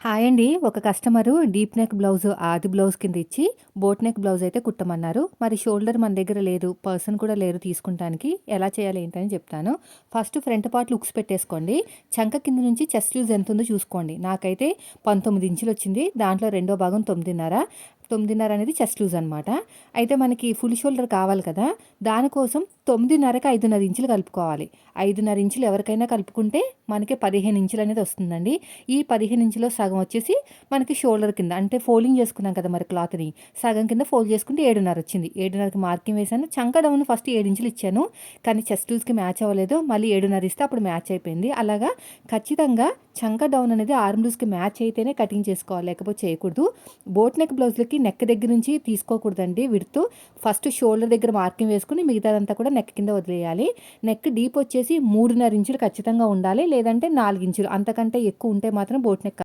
Hi అండి. ఒక customer deep neck blouse ఆది బ్లౌజ్ కింద ఇచ్చి, బోట్ నెక్ బ్లౌజ్ అయితే కుట్టమన్నారు. మరి షోల్డర్ మన దగ్గర లేదు. పర్సన్ కూడా లేరు తీసుకుంటానికి. ఎలా చేయాలి ఏంటని చెప్తాను. ఫస్ట్ ఫ్రంట్ పార్ట్ లుక్స్ పెట్టేసుకోండి. చంక కింద నుంచి చెస్ట్ లూజ్ ఎంతుందో చూసుకోండి. నాకైతే 19 ఇంచులొచ్చింది. దాంట్లో రెండో భాగం 9.5. 9.5 అనేది చెస్ట్ లూజ్ అనమాట. అయితే మనకి ఫుల్ షోల్డర్ కావాలి కదా! దానికోసం 9.5కి 5.5 ఇంచులు కలుపుకోవాలి. 5.5 ఇంచులు ఎవరికైనా కలుపుకుంటే మనకి 15 ఇంచులనేది వస్తుందండి. ఈ 15 ఇంచులో సగం వచ్చేసి మనకి షోల్డర్ కింద అంటే ఫోల్డింగ్ చేసుకున్నాం కదా మరి క్లాత్‌ని. సగం కింద ఫోల్డ్ చేసుకుంటే 7.5 వచ్చింది. 7.5కి మార్కింగ్ వేశాను. చంక డౌన్ ఫస్ట్ 7 ఇంచులు ఇచ్చాను. కానీ చెస్ట్ లూజ్‌కి మ్యాచ్ అవ్వలేదు. మళ్ళీ 7.5 ఇస్తే అప్పుడు మ్యాచ్ అయిపోయింది. అలాగా ఖచ్చితంగా చంక డౌన్ అనేది ఆర్మ్ లూజ్‌కి మ్యాచ్ అయితేనే కటింగ్ చేసుకోవాలి. లేకపోతే చేయకూడదు. బోట్ నెక్ బ్లౌజ్‌లకి నెక్ దగ్గర నుంచి తీసుకోకూడదండి విడ్త్. ఫస్ట్ షోల్డర్ దగ్గర మార్కింగ్ వేసుకొని మిగతాదంతా కూడా నెక్ కింద వదిలేయాలి. నెక్ డీప్ వచ్చేసి 3.5 ఇంచులు ఖచ్చితంగా ఉండాలి. లేదంటే 4 ఇంచులు. అంతకంటే ఎక్కువ ఉంటే మాత్రం బోట్ నెక్